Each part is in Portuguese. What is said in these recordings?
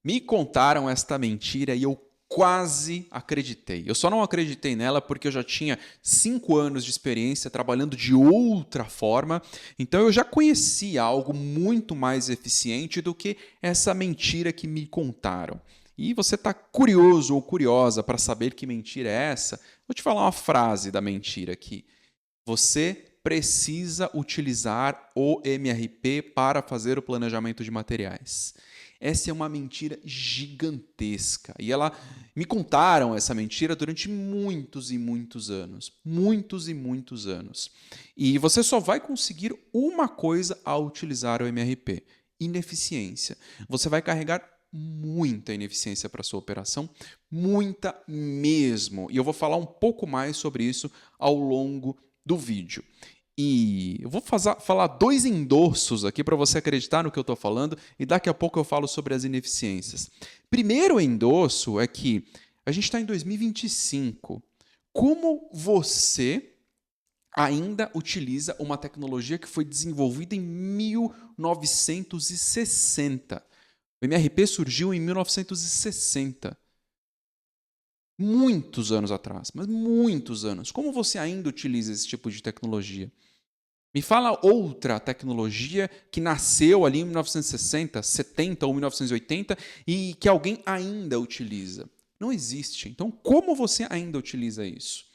Me contaram esta mentira e eu quase acreditei. Eu só não acreditei nela porque eu já tinha 5 anos de experiência trabalhando de outra forma, então eu já conhecia algo muito mais eficiente do que essa mentira que me contaram. E você está curioso ou curiosa para saber que mentira é essa? Vou te falar uma frase da mentira aqui. Você precisa utilizar o MRP para fazer o planejamento de materiais. Essa é uma mentira gigantesca. E me contaram essa mentira durante muitos e muitos anos. Muitos e muitos anos. E você só vai conseguir uma coisa ao utilizar o MRP: ineficiência. Você vai carregar muita ineficiência para sua operação, muita mesmo. E eu vou falar um pouco mais sobre isso ao longo do vídeo. E eu vou falar 2 endossos aqui para você acreditar no que eu estou falando e daqui a pouco eu falo sobre as ineficiências. Primeiro endosso é que a gente está em 2025. Como você ainda utiliza uma tecnologia que foi desenvolvida em 1960? O MRP surgiu em 1960. Muitos anos atrás, mas muitos anos. Como você ainda utiliza esse tipo de tecnologia? Me fala outra tecnologia que nasceu ali em 1960, 70 ou 1980 e que alguém ainda utiliza. Não existe. Então, como você ainda utiliza isso?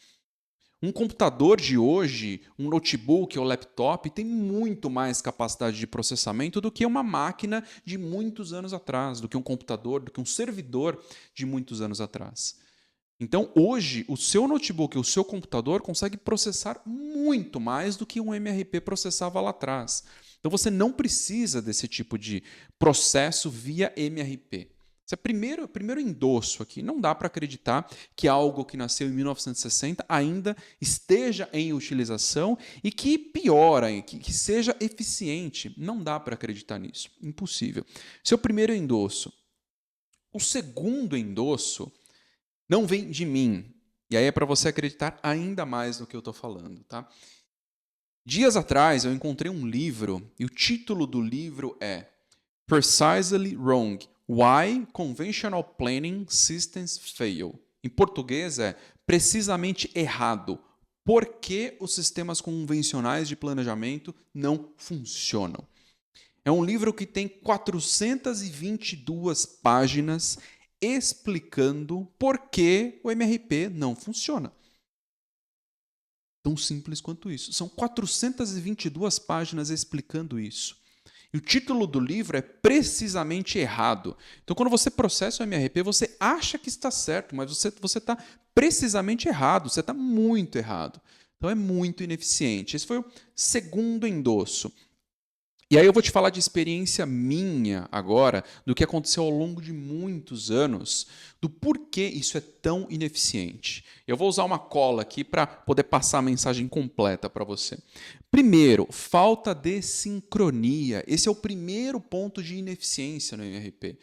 Um computador de hoje, um notebook ou laptop, tem muito mais capacidade de processamento do que uma máquina de muitos anos atrás, do que um computador, do que um servidor de muitos anos atrás. Então, hoje, o seu notebook, o seu computador consegue processar muito mais do que um MRP processava lá atrás. Então, você não precisa desse tipo de processo via MRP. Esse é o primeiro endosso aqui. Não dá para acreditar que algo que nasceu em 1960 ainda esteja em utilização e que piora, que seja eficiente. Não dá para acreditar nisso. Impossível. Esse é o primeiro endosso. O segundo endosso não vem de mim. E aí é para você acreditar ainda mais no que eu estou falando, tá? Dias atrás eu encontrei um livro e o título do livro é Precisely Wrong: Why Conventional Planning Systems Fail. Em português é Precisamente Errado: Por que os sistemas convencionais de planejamento não funcionam? É um livro que tem 422 páginas explicando por que o MRP não funciona. Tão simples quanto isso. São 422 páginas explicando isso. E o título do livro é Precisamente Errado. Então, quando você processa o MRP, você acha que está certo, mas você está precisamente errado, você está muito errado. Então, é muito ineficiente. Esse foi o segundo endosso. E aí eu vou te falar de experiência minha agora, do que aconteceu ao longo de muitos anos, do porquê isso é tão ineficiente. Eu vou usar uma cola aqui para poder passar a mensagem completa para você. Primeiro, falta de sincronia. Esse é o primeiro ponto de ineficiência no MRP.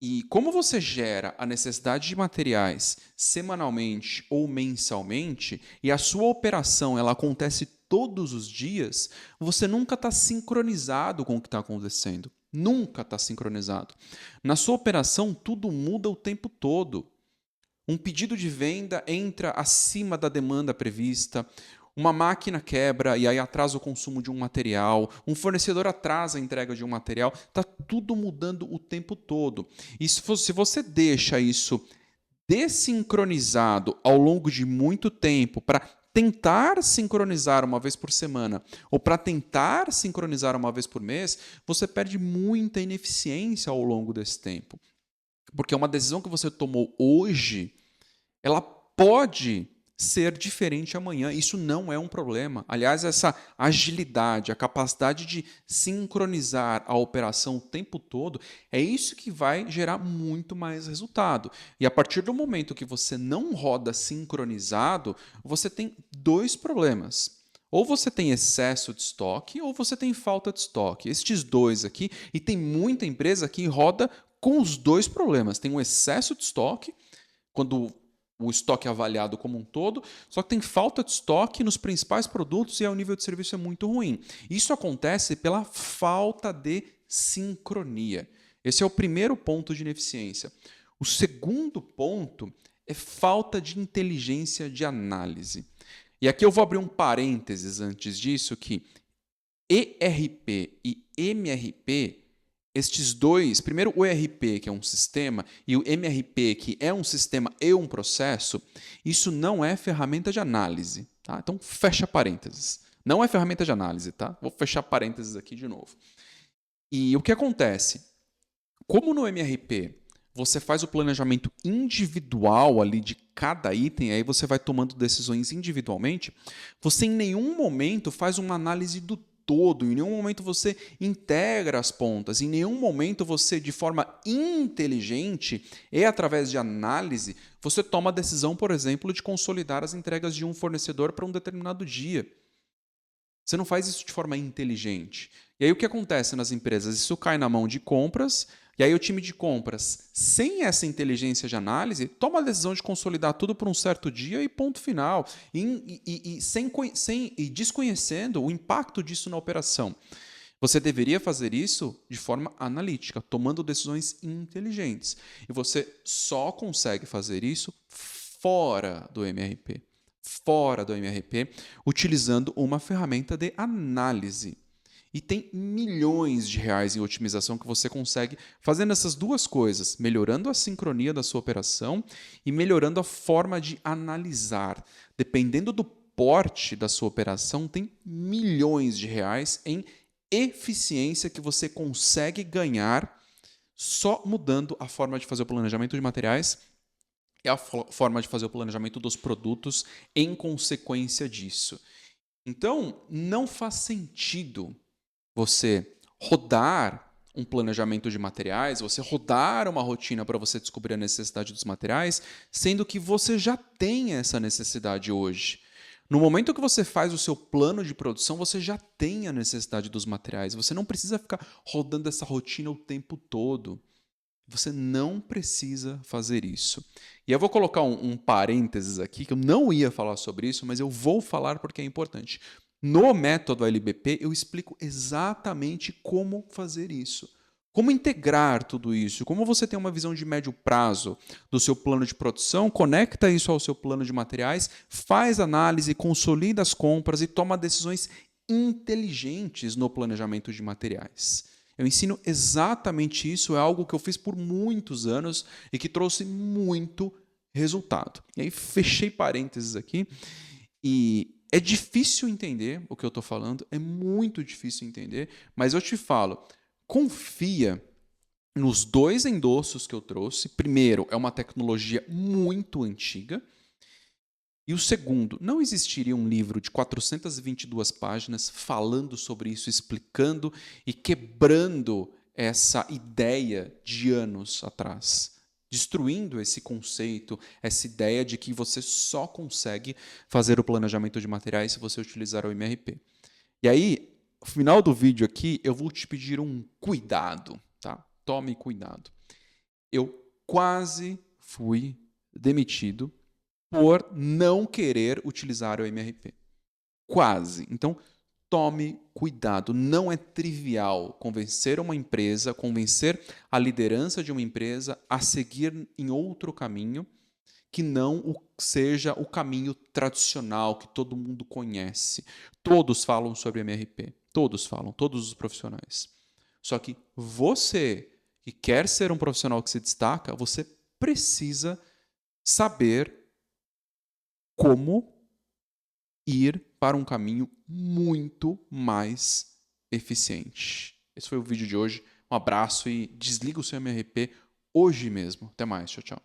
E como você gera a necessidade de materiais semanalmente ou mensalmente, e a sua operação ela acontece todos os dias, você nunca está sincronizado com o que está acontecendo. Nunca está sincronizado. Na sua operação, tudo muda o tempo todo. Um pedido de venda entra acima da demanda prevista, uma máquina quebra e aí atrasa o consumo de um material, um fornecedor atrasa a entrega de um material, está tudo mudando o tempo todo. E se você deixa isso desincronizado ao longo de muito tempo para tentar sincronizar uma vez por semana ou para tentar sincronizar uma vez por mês, você perde muita ineficiência ao longo desse tempo. Porque uma decisão que você tomou hoje, ela pode ser diferente amanhã. Isso não é um problema. Aliás, essa agilidade, a capacidade de sincronizar a operação o tempo todo, é isso que vai gerar muito mais resultado. E a partir do momento que você não roda sincronizado, você tem 2 problemas. Ou você tem excesso de estoque, ou você tem falta de estoque. Estes 2 aqui, e tem muita empresa que roda com os 2 problemas. Tem um excesso de estoque, quando o estoque é avaliado como um todo, só que tem falta de estoque nos principais produtos e aí o nível de serviço é muito ruim. Isso acontece pela falta de sincronia. Esse é o primeiro ponto de ineficiência. O segundo ponto é falta de inteligência de análise. E aqui eu vou abrir um parênteses antes disso, que ERP e MRP, estes dois, primeiro o ERP, que é um sistema, e o MRP, que é um sistema e um processo, isso não é ferramenta de análise. Tá? Então, fecha parênteses. Não é ferramenta de análise, tá? Vou fechar parênteses aqui de novo. E o que acontece? Como no MRP você faz o planejamento individual ali de cada item, aí você vai tomando decisões individualmente, você em nenhum momento faz uma análise do todo, em nenhum momento você integra as pontas, em nenhum momento você, de forma inteligente e através de análise, você toma a decisão, por exemplo, de consolidar as entregas de um fornecedor para um determinado dia. Você não faz isso de forma inteligente. E aí o que acontece nas empresas? Isso cai na mão de compras, e aí o time de compras, sem essa inteligência de análise, toma a decisão de consolidar tudo por um certo dia e ponto final, e desconhecendo o impacto disso na operação. Você deveria fazer isso de forma analítica, tomando decisões inteligentes. E você só consegue fazer isso fora do MRP. Fora do MRP, utilizando uma ferramenta de análise. E tem milhões de reais em otimização que você consegue fazendo essas duas coisas, melhorando a sincronia da sua operação e melhorando a forma de analisar. Dependendo do porte da sua operação, tem milhões de reais em eficiência que você consegue ganhar só mudando a forma de fazer o planejamento de materiais e a forma de fazer o planejamento dos produtos em consequência disso. Então, não faz sentido você rodar um planejamento de materiais, você rodar uma rotina para você descobrir a necessidade dos materiais, sendo que você já tem essa necessidade hoje. No momento que você faz o seu plano de produção, você já tem a necessidade dos materiais. Você não precisa ficar rodando essa rotina o tempo todo. Você não precisa fazer isso. E eu vou colocar um parênteses aqui, que eu não ia falar sobre isso, mas eu vou falar porque é importante. No método LBP, eu explico exatamente como fazer isso. Como integrar tudo isso? Como você tem uma visão de médio prazo do seu plano de produção, conecta isso ao seu plano de materiais, faz análise, consolida as compras e toma decisões inteligentes no planejamento de materiais. Eu ensino exatamente isso, é algo que eu fiz por muitos anos e que trouxe muito resultado. E aí fechei parênteses aqui e é difícil entender o que eu estou falando, é muito difícil entender, mas eu te falo, confia nos dois endossos que eu trouxe. Primeiro, é uma tecnologia muito antiga. E o segundo, não existiria um livro de 422 páginas falando sobre isso, explicando e quebrando essa ideia de anos atrás, destruindo esse conceito, essa ideia de que você só consegue fazer o planejamento de materiais se você utilizar o MRP. E aí, no final do vídeo aqui, eu vou te pedir um cuidado, tá? Tome cuidado. Eu quase fui demitido por não querer utilizar o MRP. Quase. Então, tome cuidado. Não é trivial convencer uma empresa, convencer a liderança de uma empresa a seguir em outro caminho que não seja o caminho tradicional que todo mundo conhece. Todos falam sobre MRP. Todos falam, todos os profissionais. Só que você que quer ser um profissional que se destaca, você precisa saber como ir para um caminho muito mais eficiente. Esse foi o vídeo de hoje. Um abraço e desliga o seu MRP hoje mesmo. Até mais. Tchau, tchau.